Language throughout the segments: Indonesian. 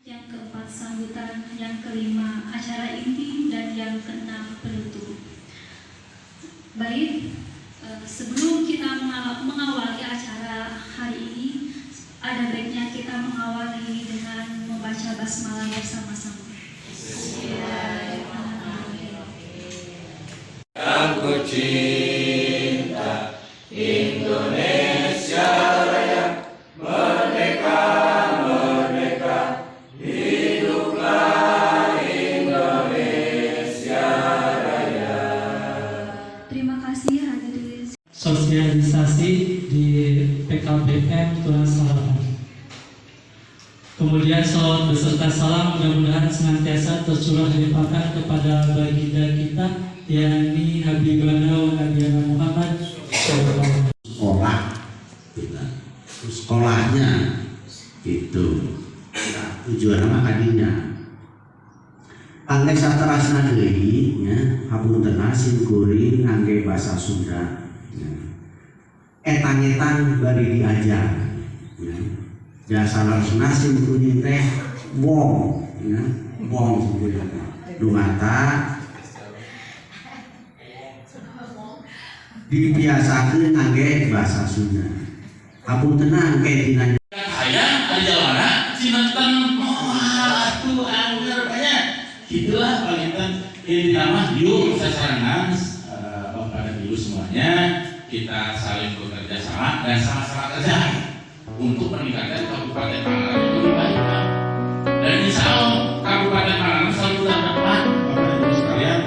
Yang keempat sambutan, yang kelima acara inti, dan yang keenam penutup. Baik, sebelum kita mengawali acara hari ini, ada baiknya kita mengawali dengan membaca basmalah bersama-sama. Aku cinta Indonesia Raya, merdeka, merdeka, hiduplah Indonesia Raya. Terima kasih hadirin. Sosialisasi di PKBM Tunas Harapan. Kemudian salawat beserta salam mudah-mudahan senantiasa tercurah limpahkan kepada baginda kita, yakni Habibana wa Nabiyana Muhammad SAW. Sekolahnya itu tujuan nama kadinya angge saterasna deui nya hapuntenna simkuring ngangge basa Sunda etan-etan bari diajar ya. Jasa langsungna simkuring teh wong ya, wong simkuring dumata dibiasakeun ngangge basa Sunda. Hapuntenna engke dina hayang ada jalan sinten atuh angger banyak gitulah palinten ini nama yuk sasarangan kepada dulu semuanya kita saling bekerja sama dan sama-sama kerja untuk meningkatkan Kabupaten Pangandaran itu lebih baik Pak. Dan insya Allah Kabupaten Pangandaran selalu terdepan Bapak Ibu sekalian,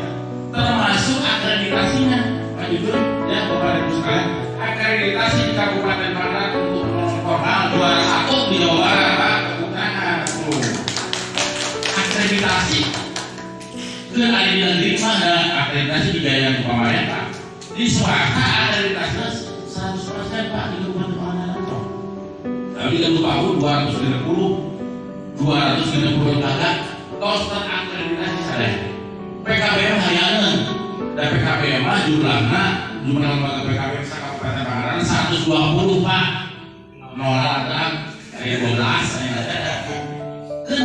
termasuk akreditasinya Pak Ibu ya Bapak Ibu sekalian, akreditasi di Kabupaten Pangandaran untuk formal juara 1 di Jawa Barat Pak, bukan akreditasi ke ada di negeri mana akreditasi di gaya pemerintah di swasta akreditasinya 100% Pak di Kabupaten Pangandaran Pak. Tapi kan tahun 260 lembaga tos terakreditasi sadaya PKBM hayangan dan PKBM mah jumlah lembaga PKBM sa Kabupaten Pangandaran 120 Pak. Nolak kan kayak 12 kan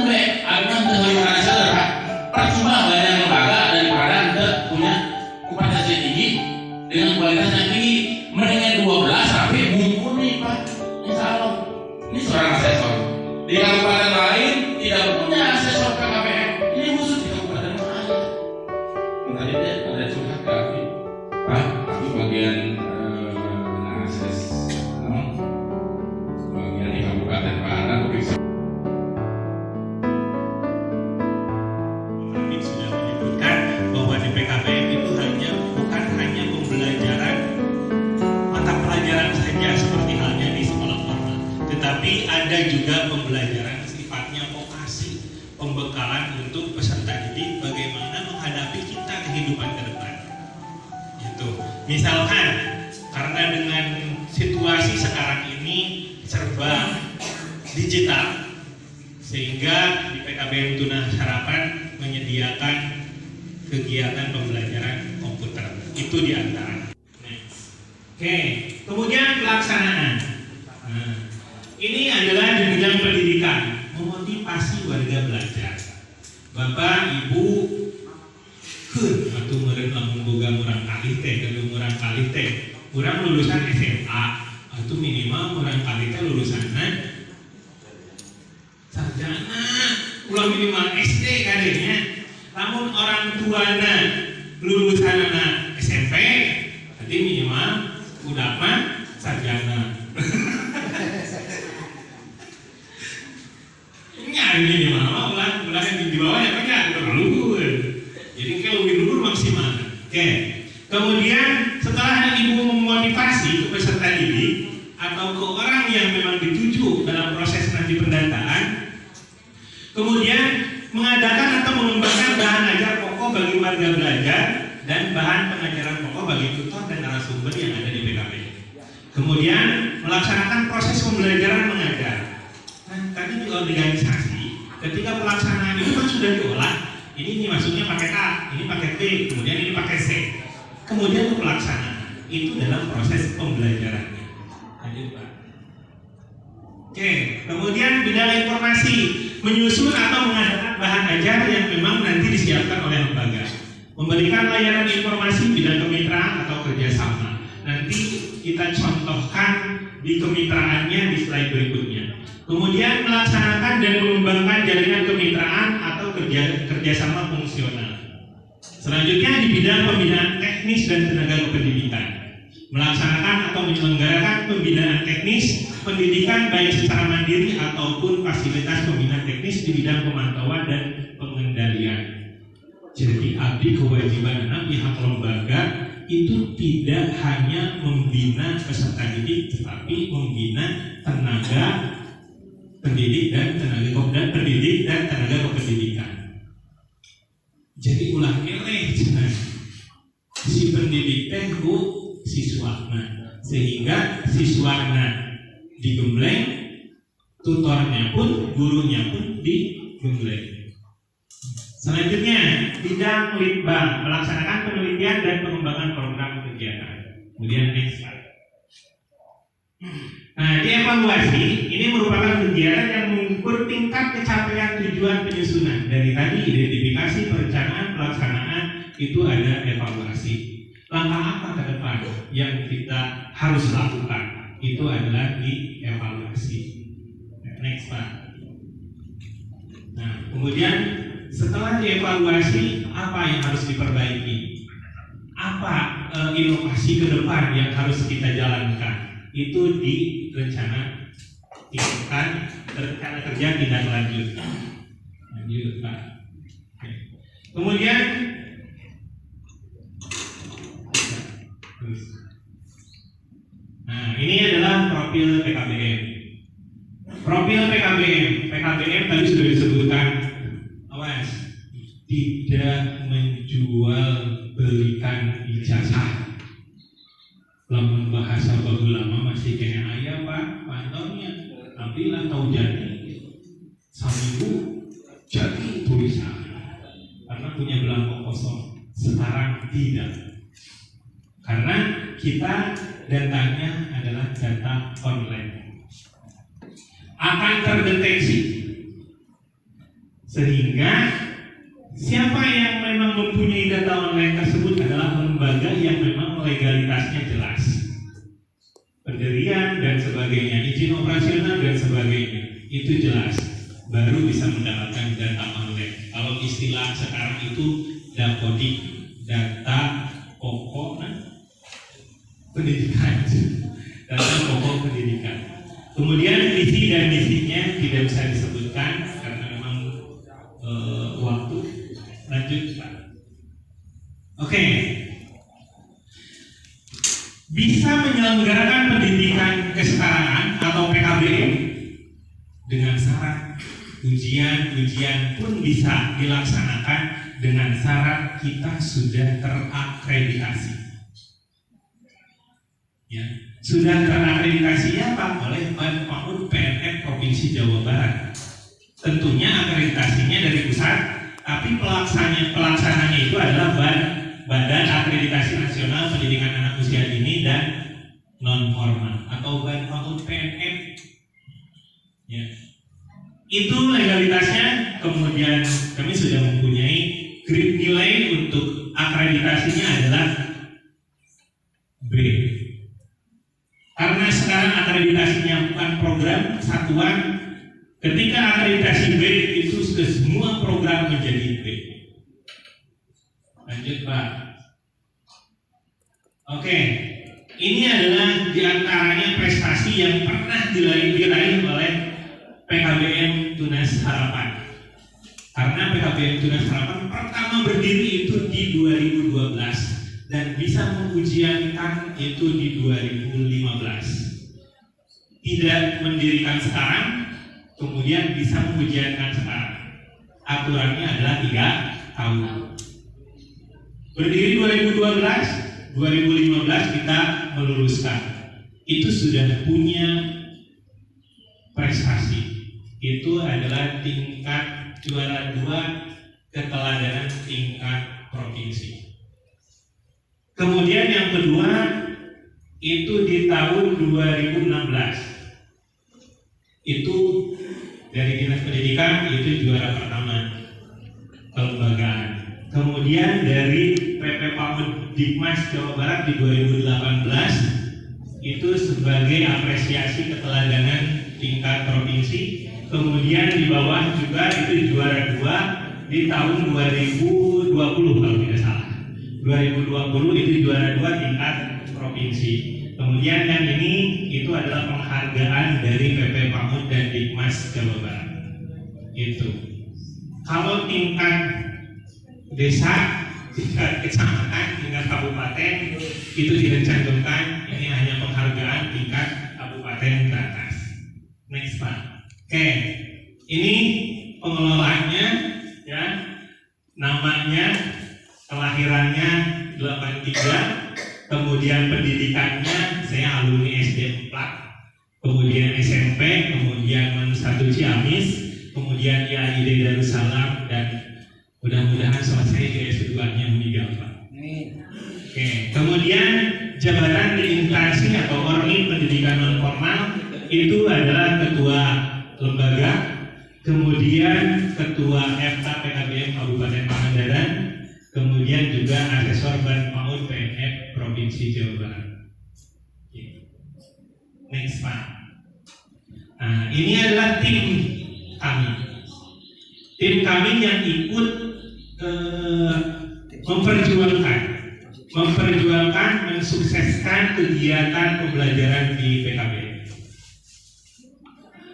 be akan terlihat saudara percuma banyak lembaga daripada anda punya kompetensi tinggi dengan kualitas yang tinggi mendingan 12 tapi mumpuni Pak insya Allah ini seorang asesor di kabupaten lain tidak punya asesor KKBM ini khusus di kabupaten mana tadi dia ada curhat ke Abi Pak Abi bagian akses di Kabupaten Pangandaran sudah menyebutkan bahwa di PKBM itu bukan hanya pembelajaran mata pelajaran saja seperti halnya di sekolah formal, tetapi ada juga pembelajaran sifatnya vokasi, pembekalan untuk peserta didik bagaimana menghadapi kita kehidupan ke depan. Gitu. Misalkan karena dengan situasi sekarang ini serba digital sehingga di PKBM Tunas Harapan menyediakan kegiatan pembelajaran komputer itu diantara. Oke, kemudian pelaksanaan. Nah, ini adalah di bidang pendidikan, memotivasi warga belajar. Bapak, Ibu, atau meureun lamun boga murang kalih teh, kalau murang kalih teh, urang lulusan SMA atau minimal murang kalih teh lulusanna sarjana, ulah minimal SD kadenya. Namun orang tuana lulusanna SMP, berarti minimal udah mah sarjana. Ini minimal ulah yang di bawahnya banyak luhur. Jadi kalau lebih luhur maksimal. Oke. Kemudian setelah ibu memotivasi peserta didik atau ke orang yang memang dituju dalam proses nanti pendataan, kemudian mengadakan atau mengembangkan bahan ajar pokok bagi warga belajar dan bahan pengajaran pokok bagi tutor dan narasumber yang ada di PKB. Kemudian melaksanakan proses pembelajaran mengajar. Nah, tadi di organisasi, ketika pelaksanaan itu kan sudah diolah. Ini masuknya pakai A, ini pakai T, kemudian ini pakai C. Kemudian untuk pelaksanaan itu dalam proses pembelajarannya. Lanjut Pak. Oke, kemudian bidang informasi menyusun atau mengadakan bahan ajar yang memang nanti disiapkan oleh lembaga, memberikan layanan informasi bidang kemitraan atau kerjasama. Nanti kita contohkan di kemitraannya di slide berikutnya. Kemudian melaksanakan dan mengembangkan jaringan kemitraan atau kerjasama fungsional. Selanjutnya di bidang pembinaan teknis dan tenaga kependidikan, melaksanakan atau menyelenggarakan pembinaan teknis pendidikan baik secara mandiri ataupun fasilitas pembinaan teknis di bidang pemantauan dan pengendalian. Jadi abdi kewajiban pihak lembaga itu tidak hanya membina peserta didik, tetapi membina tenaga pendidik dan tenaga pendidik dan tenaga kependidikan. Jadi ulah eleh cenah si pendidik teh ku siswana, sehingga siswana digembleng, tutornya pun, gurunya pun digembleng. Selanjutnya, bidang litbang, melaksanakan penelitian dan pengembangan program kegiatan. Kemudian next slide. Nah, dievaluasi ini merupakan kegiatan yang mengukur tingkat kecapaian tujuan penyusunan. Dari tadi identifikasi, perencanaan, pelaksanaan itu ada evaluasi. Langkah apa ke depan yang kita harus lakukan? Itu adalah dievaluasi. Next Pak. Nah, kemudian setelah dievaluasi, apa yang harus diperbaiki? Apa inovasi ke depan yang harus kita jalankan? Itu di rencana kerja tindak lanjut. Lanjut Pak. Oke. Kemudian nah, ini adalah profil PKBM. Profil PKBM tadi sudah disebutkan. Awas, tidak menjual belikan ijazah. Lamun bahasa baru lama masih kena ayah Pak, pantaunya. Tapi lah tahu jadi, seminggu jadi tulisan. Karena punya belangko kosong. Sekarang tidak. Karena kita datanya adalah data online, akan terdeteksi, sehingga siapa yang memang mempunyai data online tersebut adalah lembaga yang memang legalitasnya jelas, pendirian dan sebagainya, izin operasional dan sebagainya, itu jelas, baru bisa mendapatkan data online. Kalau istilah sekarang itu dapodik, data pokok pendidikan, data pokok pendidikan. Kemudian visi dan misinya tidak bisa disebutkan karena memang waktu. Lanjut Pak. Oke. Bisa menyelenggarakan pendidikan kesetaraan atau PKBM dengan syarat ujian pun bisa dilaksanakan dengan syarat kita sudah terakreditasi. Ya, sudah terakreditasi apa? Oleh Badan PAUD PNF Provinsi Jawa Barat. Tentunya akreditasinya dari pusat, tapi pelaksananya itu adalah Badan Akreditasi Nasional Pendidikan Anak Usia Dini dan Non Formal atau Badan PAUD PNF. Ya. Itu legalitasnya. Kemudian kami sudah mempunyai grade nilai untuk akreditasinya adalah B. Karena sekarang akreditasinya bukan program satuan, ketika akreditasi B itu semua program menjadi B. Lanjut Pak. Oke, ini adalah diantaranya prestasi yang pernah diraih oleh PKBM Tunas Harapan. Karena PKBM Tunas Harapan pertama berdiri itu di 2012. Dan bisa mengujiankan itu di 2015. Tidak mendirikan sekarang, kemudian bisa mengujiankan sekarang. Aturannya adalah 3 tahun. Berdiri 2012, 2015 kita meluluskan. Itu sudah punya prestasi. Itu adalah tingkat juara 2 keteladanan tingkat provinsi. Kemudian yang kedua itu di tahun 2016 itu dari Dinas Pendidikan itu juara pertama kelembagaan. Kemudian dari PP PAUD Dikmas Jawa Barat di 2018 itu sebagai apresiasi keteladanan tingkat provinsi. Kemudian di bawah juga itu juara 2 di tahun 2020 kalau tidak salah. 2020 itu juara 2 tingkat provinsi. Kemudian yang ini itu adalah penghargaan dari PP PAUD dan Dikmas Jawa Barat. Itu. Kalau tingkat desa, tingkat kecamatan, tingkat kabupaten itu tidak dicantumkan. Ini hanya penghargaan tingkat kabupaten ke atas. Next Pak. Oke, ini pengelolaannya ya, namanya, kelahirannya 83, kemudian pendidikannya saya alumni SD 4, kemudian SMP, kemudian Men 1 Ciamis, kemudian IAID Darussalam, dan mudah-mudahan selesai di S2-nya meninggal Pak. Oke, kemudian jabatan di instansi atau Ormi Pendidikan Non Formal itu adalah ketua lembaga, kemudian ketua FK PKBM Kabupaten Pangandaran, kemudian juga asesor Ban PAUD PNF Provinsi Jawa Barat. Next Pak. Nah, ini adalah tim kami. Tim kami yang ikut memperjuangkan, mensukseskan kegiatan pembelajaran di PKBM.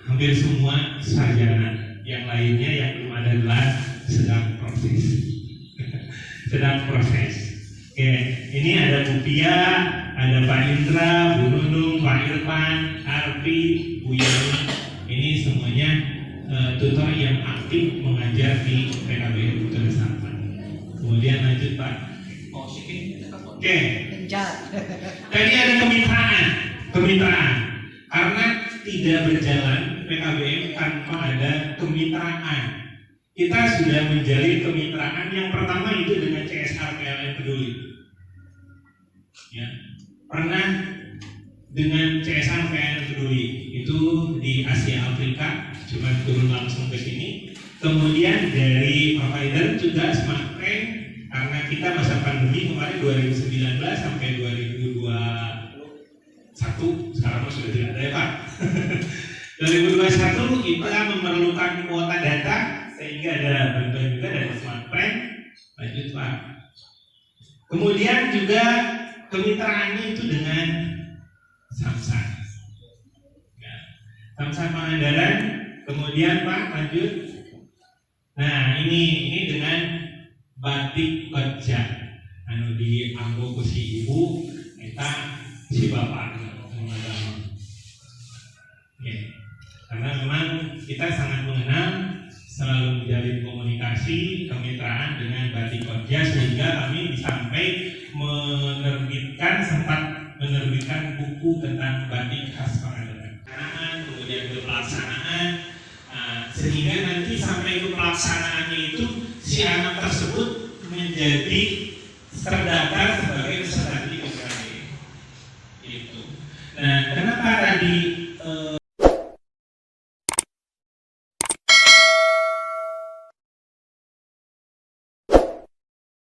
Hampir semua sarjana, yang lainnya yang belum ada gelar sedang proses. Sedang proses. Oke, ini ada Bu Pia, ada Pak Indra, Bu Nunung, Pak Irfan, Arfi, Bu Yani. Ini semuanya tutor yang aktif mengajar di PKBM Putra Selatan. Kemudian lanjut Pak. Oke. Tadi ada kemitraan. Karena tidak berjalan PKBM tanpa ada kemitraan. Kita sudah menjalin kemitraan. Yang pertama itu dengan CSR PLN Peduli. Ya, pernah dengan CSR PLN Peduli itu di Asia Afrika, cuma turun langsung ke sini. Kemudian dari provider juga Smartframe, karena kita masa pandemi kemarin 2019 sampai 2021, sekarang sudah tidak ada ya Pak. 2021 kita memerlukan kuota data sehingga ada bantuan juga dari Smartframe. Lanjut Pak. Kemudian juga kemitraannya itu dengan Samsat. Ya. Samsat Pangandaran. Kemudian Pak lanjut. Nah ini dengan batik kerja. Anu di anggo ku si ibu, eta si bapak. Ya. Karena memang kita sangat mengenal, selalu menjalin komunikasi, kemitraan dengan batik kerja, sehingga kami sampai sempat menerbitkan buku tentang batik khas Pangandaran. Kemudian ke pelaksanaan, sehingga nanti sampai ke pelaksanaannya itu si anak tersebut menjadi terdaftar sebagai